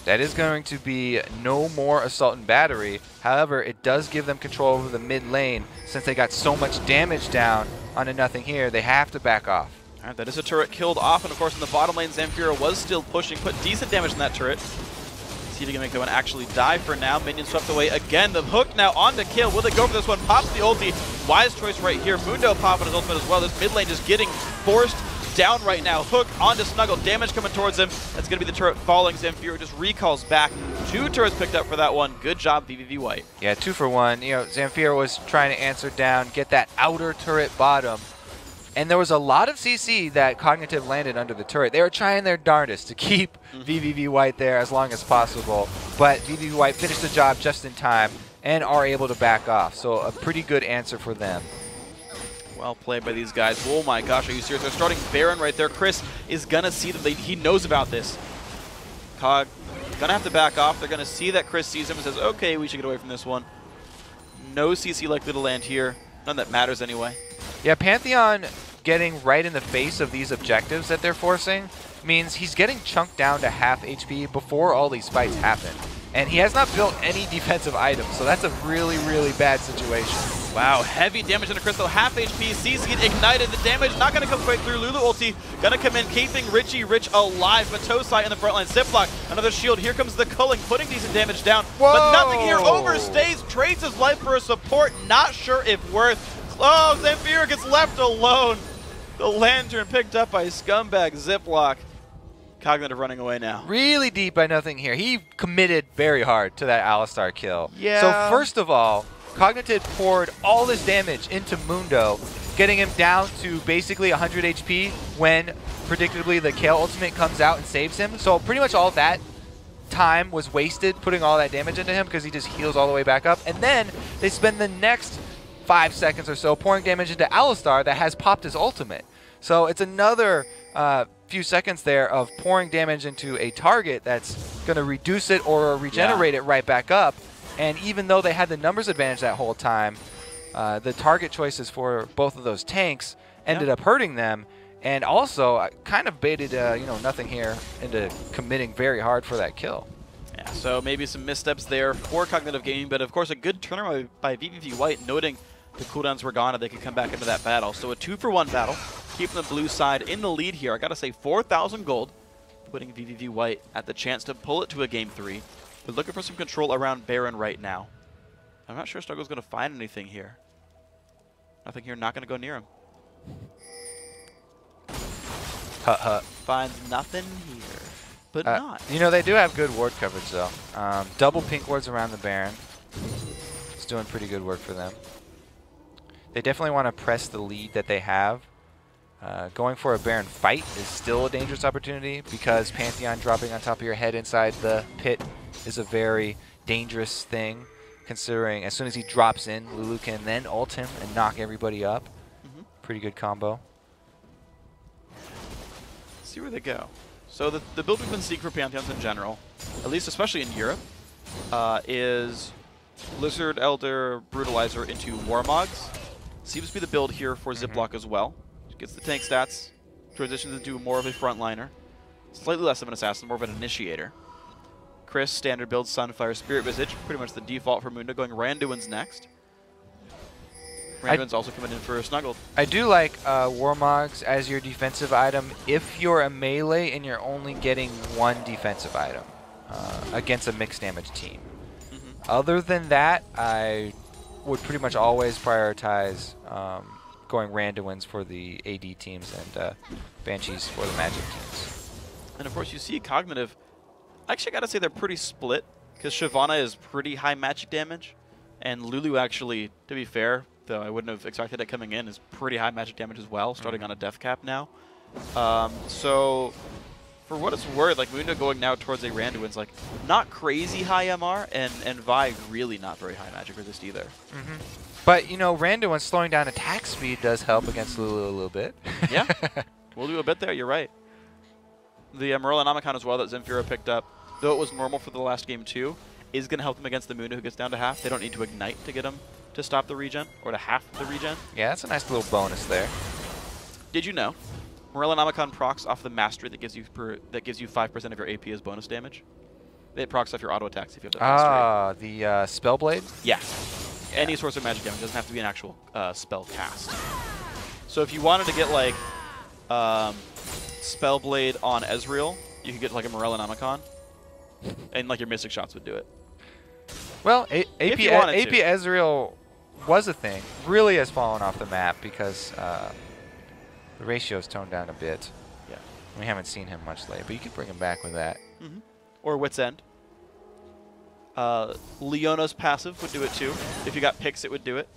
S1: That is going to be no more Assault and Battery. However, it does give them control over the mid lane. Since they got so much damage down on a nothing here, they have to back off.
S2: All right, that is a turret killed off, and of course in the bottom lane, Zamfira was still pushing, put decent damage in that turret. See if he can make that one actually die for now. Minion swept away again. The hook now on to kill. Will they go for this one? Pops the ulti. Wise choice right here. Mundo popping his ultimate as well. This mid lane just getting forced down right now. Hook onto Snuggle. Damage coming towards him. That's going to be the turret falling. Zamfira just recalls back. 2 turrets picked up for that one. Good job, VVV White.
S1: Yeah, 2 for 1. You know, Zamfira was trying to answer down, get that outer turret bottom. And there was a lot of CC that Cognitive landed under the turret. They were trying their darndest to keep VVV White there as long as possible. But VVV White finished the job just in time and are able to back off. So a pretty good answer for them.
S2: Well played by these guys. Oh my gosh, are you serious? They're starting Baron right there. Chris is going to see them. He knows about this. COG going to have to back off. They're going to see that Chris sees him and says, okay, we should get away from this one. No CC likely to land here. None that matters anyway.
S1: Yeah, Pantheon getting right in the face of these objectives that they're forcing means he's getting chunked down to half HP before all these fights happen. And he has not built any defensive items, so that's a really, really bad situation.
S2: Wow, heavy damage into Crystal, half HP, CC ignited, the damage not gonna come quite through. Lulu ulti gonna come in, keeping Richie Rich alive, but Tosai in the front line, Ziploc, another shield, here comes the culling, putting decent damage down, but nothing here, overstays, trades his life for a support, not sure if worth. Oh, Zamfira gets left alone. The lantern picked up by scumbag Ziploc. Cognitive running away now.
S1: Really deep by nothing here. He committed very hard to that Alistar kill.
S2: Yeah.
S1: So first of all, Cognitive poured all this damage into Mundo, getting him down to basically 100 HP when, predictably, the Kale ultimate comes out and saves him. So pretty much all that time was wasted putting all that damage into him because he just heals all the way back up. And then they spend the next 5 seconds or so pouring damage into Alistar that has popped his ultimate. So it's another few seconds there of pouring damage into a target that's going to reduce it or regenerate it right back up. And even though they had the numbers advantage that whole time, the target choices for both of those tanks ended up hurting them. And also kind of baited nothing here into committing very hard for that kill.
S2: Yeah, so maybe some missteps there for Cognitive Gaming, but of course a good turnaround by VVV White, noting the cooldowns were gone and they could come back into that battle. So a 2-for-1 battle, keeping the blue side in the lead here. I gotta say 4,000 gold, putting VVV White at the chance to pull it to a game 3. We're looking for some control around Baron right now. I'm not sure Struggle's gonna find anything here. Nothing here, not gonna go near him. Finds nothing here, but not.
S1: You know, they do have good ward coverage though. Double pink wards around the Baron. It's doing pretty good work for them. They definitely want to press the lead that they have. Going for a Baron fight is still a dangerous opportunity because Pantheon dropping on top of your head inside the pit is a very dangerous thing, considering as soon as he drops in, Lulu can then ult him and knock everybody up. Pretty good combo.
S2: Let's see where they go. So the build we've been seeing for Pantheons in general, at least especially in Europe, is Lizard Elder Brutalizer into Warmogs. Seems to be the build here for Ziploc as well. Gets the tank stats, transitions into more of a frontliner. Slightly less of an assassin, more of an initiator. Chris, standard build, Sunfire, Spirit Visage, pretty much the default for Mundo, going Randuin's next. Randuin's also coming in for a Snuggled.
S1: I do like Warmogs as your defensive item if you're a melee and you're only getting one defensive item against a mixed damage team. Other than that, I would pretty much always prioritize going Randuins for the AD teams and Banshees for the Magic teams.
S2: And of course you see Cognitive, actually I gotta say they're pretty split, because Shyvana is pretty high magic damage, and Lulu actually, to be fair, though I wouldn't have expected it coming in, is pretty high magic damage as well, starting on a death cap now. So for what it's worth, like Mundo going now towards a Randuin's like not crazy high MR, and Vi really not very high magic resist either.
S1: But you know, Randuin slowing down attack speed does help against Lulu a little bit.
S2: Yeah, we'll do a bit there. You're right. The Morellonomicon as well that Zamfira picked up, though it was normal for the last game too, is going to help them against the Mundo who gets down to half. They don't need to ignite to get him to stop the regen, or to half the regen.
S1: Yeah, that's a nice little bonus there.
S2: Did you know Morellonomicon procs off the mastery that gives you 5% of your AP as bonus damage? It procs off your auto attacks if you have the mastery.
S1: Ah, the Spellblade?
S2: Yeah. Any source of magic damage. Doesn't have to be an actual spell cast. So if you wanted to get like Spellblade on Ezreal, you could get like a Morellonomicon, and like your Mystic Shots would do it.
S1: Well, AP Ezreal was a thing. Really has fallen off the map because the ratio's toned down a bit.
S2: Yeah.
S1: We haven't seen him much lately, but you could bring him back with that.
S2: Mm-hmm. Or Wit's End. Leona's passive would do it too. If you got picks, it would do it.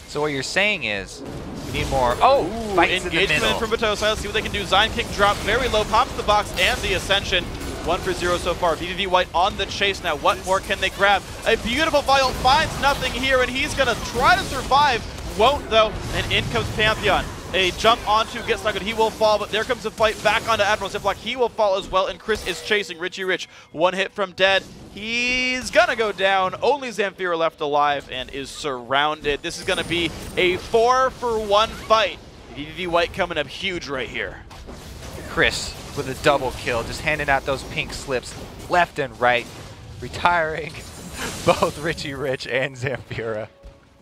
S1: So what you're saying is we need more. Oh, fights
S2: engagement
S1: in the middle.
S2: from Batosa. Let's see what they can do. Zion King drop very low, pops the box and the Ascension. 1 for 0 so far. VVV White on the chase now. What more can they grab? A beautiful Vial finds nothing here, and he's going to try to survive. Won't, though. And in comes Pantheon. A jump onto gets snuggled. He will fall, but there comes a fight back onto Admiral Ziploc. He will fall as well, and Chris is chasing Richie Rich. One hit from dead. He's going to go down. Only Zamfira left alive and is surrounded. This is going to be a 4-for-1 fight. VVV White coming up huge right here.
S1: Chris with a double kill, just handing out those pink slips left and right, retiring both Richie Rich and Zamfira.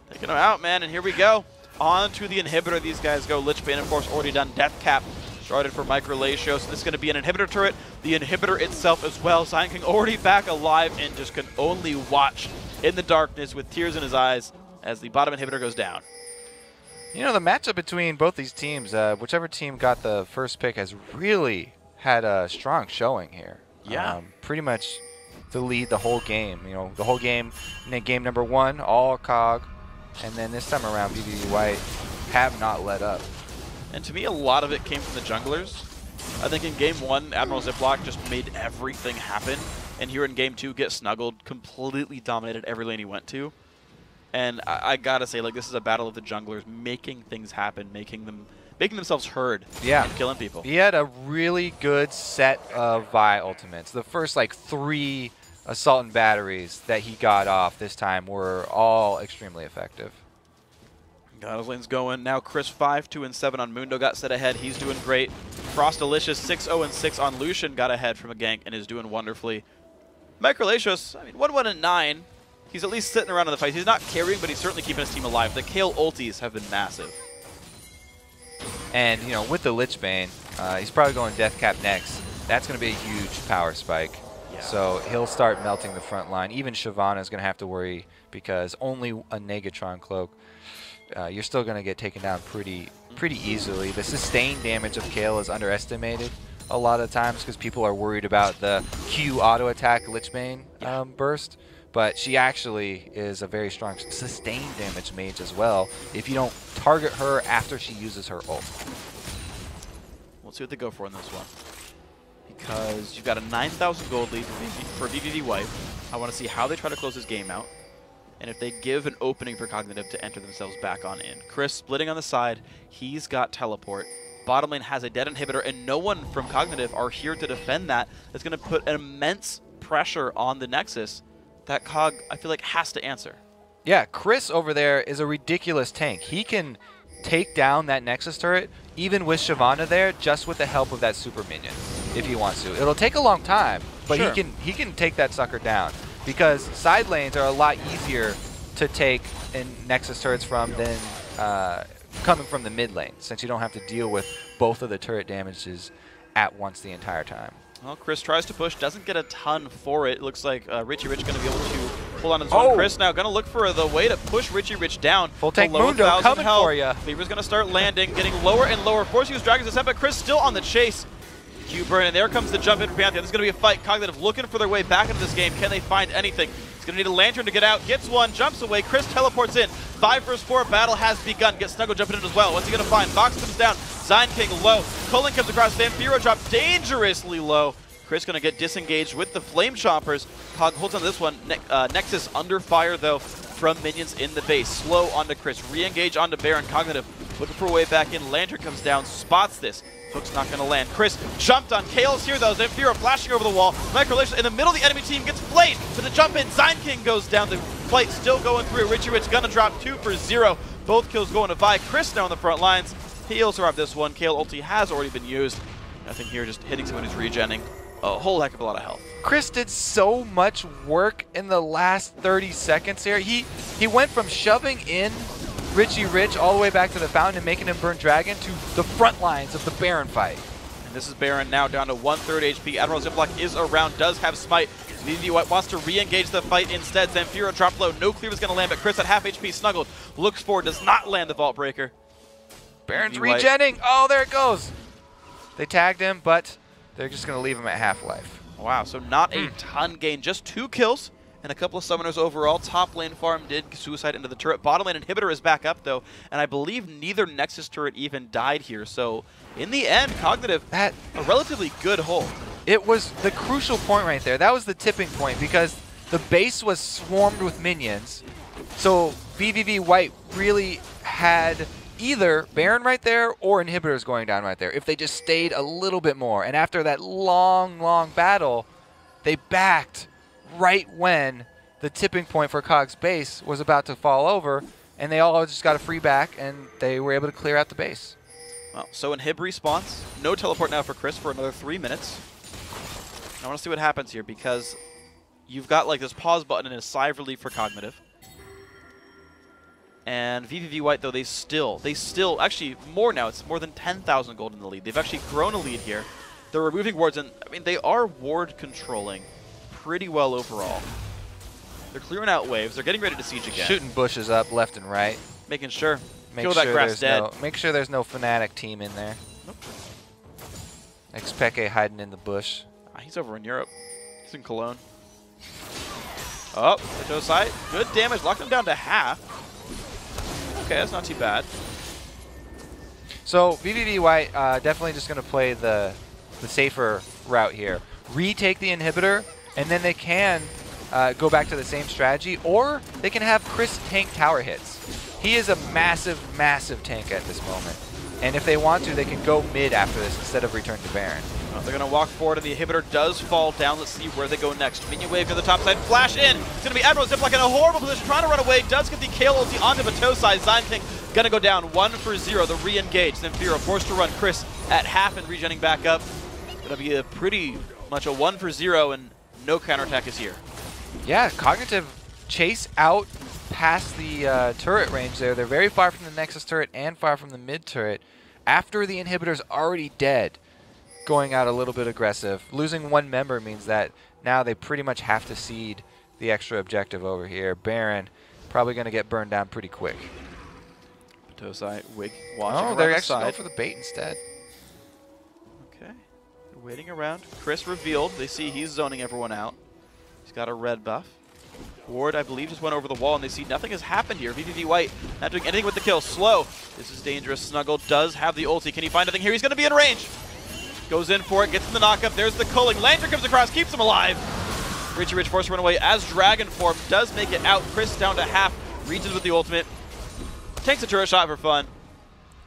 S2: Taking him out, man, and here we go. On to the inhibitor. These guys go. Lichbane, of course, already done. Death Cap started for Microlatio, so this is going to be an inhibitor turret. The inhibitor itself as well. Zion King already back alive and just can only watch in the darkness with tears in his eyes as the bottom inhibitor goes down.
S1: You know, the matchup between both these teams, whichever team got the first pick has really had a strong showing here.
S2: Yeah.
S1: Pretty much the lead the whole game. You know, the whole game, in game number 1, all COG. And then this time around, VVV White have not let up.
S2: And to me, a lot of it came from the junglers. I think in game 1, Admiral Ziploc just made everything happen. And here in game 2, get snuggled, completely dominated every lane he went to. And I gotta say, like, this is a battle of the junglers making things happen, making themselves heard,
S1: yeah,
S2: and killing people.
S1: He had a really good set of Vi ultimates. The first like 3 assault and batteries that he got off this time were all extremely effective.
S2: Got his lanes going. Now Chris 5-2-7 on Mundo got set ahead. He's doing great. Frostalicious 6-0-6 on Lucian got ahead from a gank and is doing wonderfully. Microlatios, I mean, 1-1-9. He's at least sitting around in the fight. He's not carrying, but he's certainly keeping his team alive. The Kale ultis have been massive.
S1: And, you know, with the Lichbane, he's probably going Death Cap next. That's going to be a huge power spike. Yeah. So he'll start melting the front line. Even Shyvana is going to have to worry because only a Negatron Cloak, you're still going to get taken down pretty easily. The sustained damage of Kale is underestimated a lot of times because people are worried about the Q auto attack Lichbane burst. But she actually is a very strong sustained damage mage as well if you don't target her after she uses her ult.
S2: We'll see what they go for in this one. Because you've got a 9,000 gold lead for VVV White. I want to see how they try to close this game out. And if they give an opening for Cognitive to enter themselves back on in. Chris splitting on the side. He's got teleport. Bottom lane has a dead inhibitor, and no one from Cognitive are here to defend that. It's going to put immense pressure on the Nexus that COG, I feel like, has to answer.
S1: Yeah, Chris over there is a ridiculous tank. He can take down that Nexus turret, even with Shyvana there, just with the help of that super minion, if he wants to. It'll take a long time, but sure, he can take that sucker down, because side lanes are a lot easier to take in Nexus turrets from than coming from the mid lane, since you don't have to deal with both of the turret damages at once the entire time.
S2: Well, Chris tries to push, doesn't get a ton for it. Looks like Richie Rich going to be able to pull on his own. Chris now going to look for the way to push Richie Rich down.
S1: Full tank Mundo coming for you.
S2: Cleaver's going to start landing, getting lower and lower. Force use Dragon's Ascent, but Chris still on the chase. Q-burn, and there comes the jump in for Pantheon. This is going to be a fight. Cognitive looking for their way back into this game. Can they find anything? He's going to need a lantern to get out. Gets one, jumps away. Chris teleports in. 5 vs 4 battle has begun. Gets Snuggle jumping in as well. What's he going to find? Fox comes down. Zion King low. Cullen comes across. Zamfira drop dangerously low. Chris going to get disengaged with the Flame Chompers. COG holds on to this one. Nexus under fire, though, from minions in the base. Slow onto Chris. Re-engage onto Baron. Cognitive looking for a way back in. Lantern comes down, spots this. Hook's not going to land. Chris jumped on. Kale's here, though. Zamfira flashing over the wall. Microlation in the middle of the enemy team gets flayed. To the jump in, Zion King goes down. The fight still going through. Richie Rich going to drop 2 for 0. Both kills going to Vi. Chris now on the front lines. He'll survive this one. Kale ulti has already been used. Nothing here, just hitting someone who's regenning. A whole heck of a lot of health.
S1: Chris did so much work in the last 30 seconds here. He went from shoving in Richie Rich all the way back to the fountain and making him burn Dragon to the front lines of the Baron fight.
S2: And this is Baron now down to 1/3 HP. Admiral Ziploc is around, does have Smite. VVV White wants to re-engage the fight instead. Zamfira dropped low. No clear is going to land, but Chris at half HP snuggled. Looks forward, does not land the Vault Breaker.
S1: Baron's regenning. Oh, there it goes. They tagged him, but they're just going to leave him at half-life.
S2: Wow, so not a ton gain. Just 2 kills and a couple of summoners overall. Top lane farm did suicide into the turret. Bottom lane inhibitor is back up, though, and I believe neither Nexus turret even died here. So in the end, Cognitive, a relatively good hold.
S1: It was the crucial point right there. That was the tipping point because the base was swarmed with minions. So VVV White really had either Baron right there or inhibitors going down right there if they just stayed a little bit more. And after that long, long battle, they backed right when the tipping point for COG's base was about to fall over, and they all just got a free back, and they were able to clear out the base.
S2: Well, so Inhib respawns. No teleport now for Chris for another 3 minutes. I want to see what happens here because you've got like this pause button and a sigh of relief for Cognitive. And VVV White, though, they still, actually more now, it's more than 10,000 gold in the lead. They've actually grown a lead here. They're removing wards, and I mean, they are ward controlling pretty well overall. They're clearing out waves. They're getting ready to siege again.
S1: Shooting bushes up left and right.
S2: Making sure. Kill that grass dead.
S1: Make sure there's no Fnatic team in there.
S2: Nope.
S1: Xpeke hiding in the bush.
S2: He's over in Europe. He's in Cologne. Oh, the side. Good damage. Locked him down to half. Okay, that's not too bad.
S1: So VVV White definitely just going to play the safer route here. Retake the inhibitor, and then they can go back to the same strategy, or they can have Chris tank tower hits. He is a massive, massive tank at this moment. And if they want to, they can go mid after this instead of return to Baron.
S2: Well, they're going to walk forward, and the inhibitor does fall down. Let's see where they go next. Minion wave to the top side. Flash in. It's going to be Admiral Ziploc in a horrible position, trying to run away. Does get the Kale ulti onto Batosai. Zion King going to go down 1 for 0. The re-engage. Zamfira forced to run. Chris at half and regenning back up. Going to be a pretty much a 1 for 0, and no counterattack is here.
S1: Yeah, Cognitive chase out past the turret range there. They're very far from the Nexus turret and far from the mid turret. After the inhibitor's already dead, going out a little bit aggressive. Losing 1 member means that now they pretty much have to cede the extra objective over here. Baron probably going to get burned down pretty quick.
S2: Batosai, Wig, watching.
S1: Oh, they're actually going for the bait instead.
S2: Okay. They're waiting around. Chris revealed. They see he's zoning everyone out. He's got a red buff. Ward, I believe, just went over the wall, and they see nothing has happened here. VVV White not doing anything with the kill. Slow. This is dangerous. Snuggle does have the ulti. Can he find anything here? He's going to be in range. Goes in for it, gets in the knockup. There's the culling. Lantern comes across, keeps him alive. Richie Rich forced to run away as Dragon form. Does make it out. Chris down to half. Reaches with the ultimate. Takes a turret shot for fun.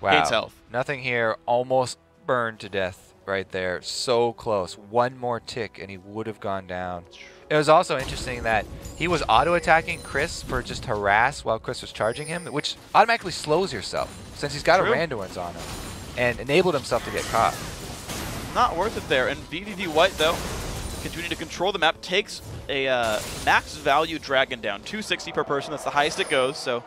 S1: Wow.
S2: Gains health.
S1: Nothing here. Almost burned to death right there. So close. 1 more tick, and he would have gone down. It was also interesting that he was auto-attacking Chris for just harass while Chris was charging him, which automatically slows yourself since he's got a Randuin's on him and enabled himself to get caught.
S2: Not worth it there. And VVV White, though, continuing to control the map, takes a max value dragon down. 260 per person. That's the highest it goes. So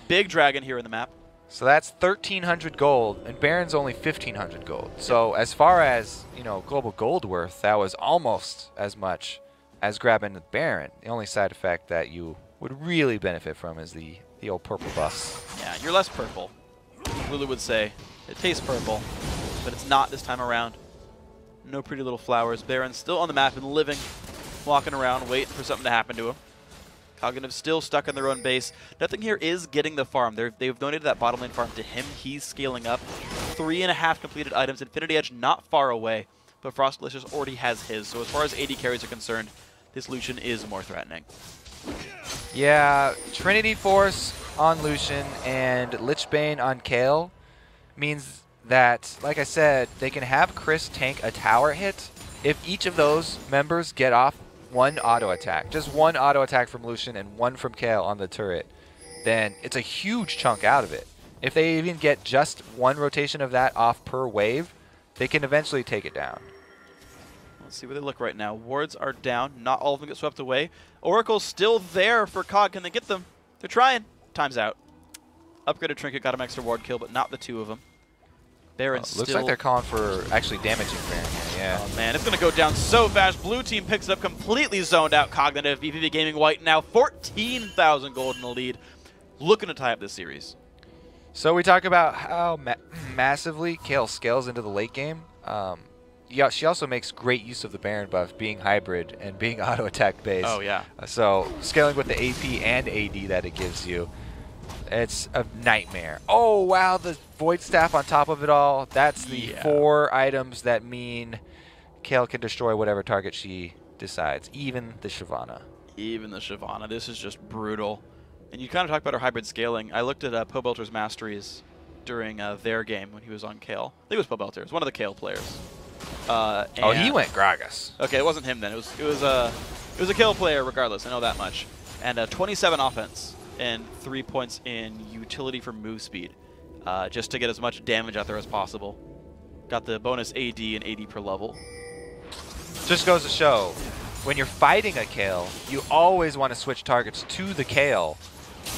S2: big dragon here in the map.
S1: So that's 1,300 gold, and Baron's only 1,500 gold. So as far as, you know, global gold worth, that was almost as much as grabbing the Baron. The only side effect that you would really benefit from is the old purple buffs.
S2: Yeah, you're less purple. Lulu would say it tastes purple, but it's not this time around. No pretty little flowers. Baron's still on the map and living, walking around, waiting for something to happen to him. Cognitive still stuck on their own base. Nothing here is getting the farm. They've donated that bottom lane farm to him. He's scaling up. 3.5 completed items. Infinity Edge not far away, but Frost Glaciers already has his. So as far as AD carries are concerned, this Lucian is more threatening.
S1: Yeah, Trinity Force on Lucian and Lichbane on Kale means that, like I said, they can have Chris tank a tower hit if each of those members get off one auto attack. Just one auto attack from Lucian and one from Kale on the turret. Then it's a huge chunk out of it. If they even get just one rotation of that off per wave, they can eventually take it down.
S2: Let's see where they look right now. Wards are down. Not all of them get swept away. Oracle's still there for COG. Can they get them? They're trying. Time's out. Upgraded Trinket got him extra ward kill, but not the two of them. Baron's still...
S1: Looks like they're calling for actually damaging Baron here, yeah.
S2: Oh, man, it's going to go down so fast. Blue team picks it up, completely zoned out. Cognitive, VVV Gaming White now 14,000 gold in the lead. Looking to tie up this series.
S1: So we talk about how massively Kale scales into the late game. Yeah, she also makes great use of the Baron buff, being hybrid and being auto attack based.
S2: Oh yeah.
S1: So scaling with the AP and AD that it gives you, it's a nightmare. Oh wow, the Void Staff on top of it all. That's the 4 items that mean Kale can destroy whatever target she decides, even the Shyvana.
S2: Even the Shyvana. This is just brutal. And you kind of talk about her hybrid scaling. I looked at Pobelter's masteries during their game when he was on Kale. I think it was Pobelter. It was one of the Kale players.
S1: Oh, he went Gragas.
S2: Okay, it wasn't him then. It was a Kale player regardless. I know that much. And 27 offense and 3 points in utility for move speed, just to get as much damage out there as possible. Got the bonus AD and AD per level.
S1: Just goes to show, when you're fighting a Kale, you always want to switch targets to the Kale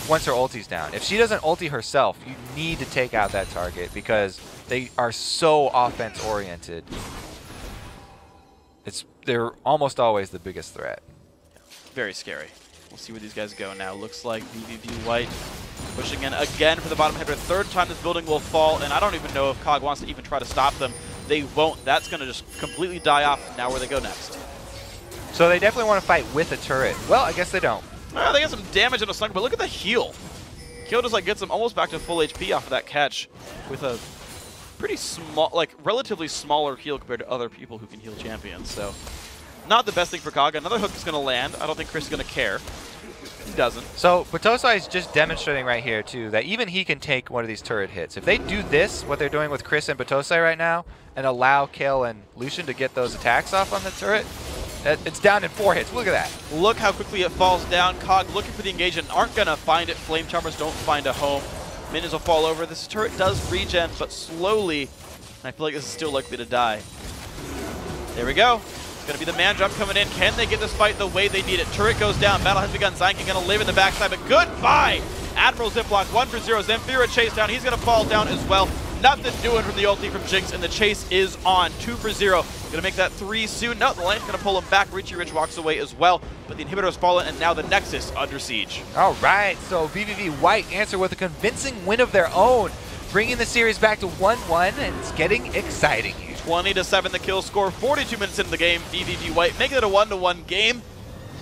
S1: once her ulti's down. If she doesn't ulti herself, you need to take out that target because they are so offense oriented. They're almost always the biggest threat.
S2: Very scary. We'll see where these guys go now. Looks like VVV White pushing in again for the bottom header. Third time this building will fall, and I don't even know if COG wants to even try to stop them. They won't. That's going to just completely die off. Now where they go next.
S1: So they definitely want to fight with a turret. Well, I guess they don't.
S2: They get some damage in a slug, but look at the heal. Heal just like gets them almost back to full HP off of that catch with a pretty small, like relatively smaller heal compared to other people who can heal champions. So not the best thing for COG. Another hook is going to land. I don't think Chris is going to care. He doesn't.
S1: So Batosai is just demonstrating right here too that even he can take one of these turret hits. If they do this, what they're doing with Chris and Batosai right now, and allow Kale and Lucian to get those attacks off on the turret, it's down in 4 hits. Look at that.
S2: Look how quickly it falls down. COG looking for the engagement. Aren't going to find it. Flame Charmers don't find a home. Minions will fall over. This turret does regen, but slowly. And I feel like this is still likely to die. There we go. It's going to be the man drop coming in. Can they get this fight the way they need it? Turret goes down. Battle has begun. Zynkin going to live in the backside, but goodbye. Admiral Ziploc 1-for-0. Zemphira chase down. He's going to fall down as well. Nothing doing from the ulti from Jinx, and the chase is on. 2-for-0. Going to make that 3 soon. No, the lane's going to pull him back. Richie Rich walks away as well, but the inhibitor has fallen, and now the Nexus under siege.
S1: All right, so VVV White answer with a convincing win of their own, bringing the series back to 1-1, and it's getting exciting here.
S2: 20-7 the kill score. 42 minutes into the game. VVV White making it a 1-1 game.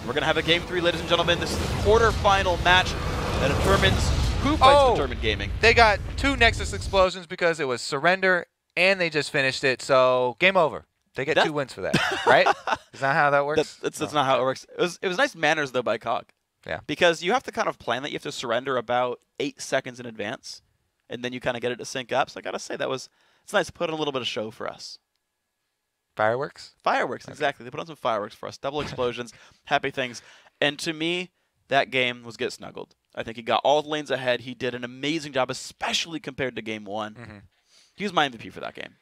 S2: We're going to have a game 3, ladies and gentlemen. This is the quarterfinal match that determines who fights Determined Gaming.
S1: They got 2 Nexus explosions because it was surrender, and they just finished it, so game over. They get 2 wins for that, right? Is that how that works?
S2: That's not how it works. It was nice manners, though, by COG.
S1: Yeah.
S2: Because you have to kind of plan that. You have to surrender about 8 seconds in advance, and then you kind of get it to sync up. So I got to say, it's nice to put on a little bit of show for us.
S1: Fireworks?
S2: Fireworks,
S1: okay.
S2: Exactly. They put on some fireworks for us. Double explosions, happy things. And to me, that game was get snuggled. I think he got all the lanes ahead. He did an amazing job, especially compared to game 1.
S1: Mm-hmm.
S2: He was my MVP for that game.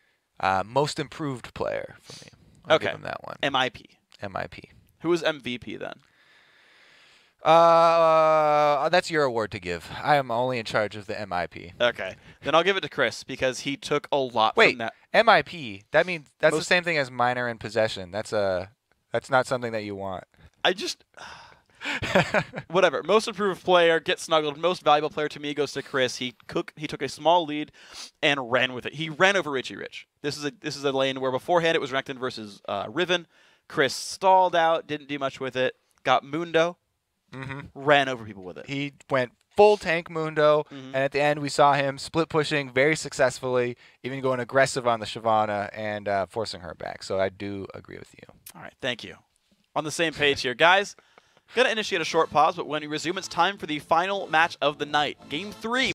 S1: Most improved player for me. I'll give him that one.
S2: MIP.
S1: MIP.
S2: Who was MVP then?
S1: That's your award to give. I am only in charge of the MIP.
S2: Okay. Then I'll give it to Chris because he took a lot from that.
S1: MIP. That means that's the same thing as minor in possession. That's not something that you want.
S2: Whatever. Most improved player, get snuggled. Most valuable player to me goes to Chris. He took a small lead and ran with it. He ran over Richie Rich. This is a lane where beforehand it was Renekton versus Riven. Chris stalled out, didn't do much with it. Got Mundo, ran over people with it.
S1: He went full tank Mundo, and at the end we saw him split pushing very successfully, even going aggressive on the Shyvana and forcing her back. So I do agree with you.
S2: All right, thank you. On the same page here, guys. Gonna initiate a short pause, but when we resume, it's time for the final match of the night. Game 3.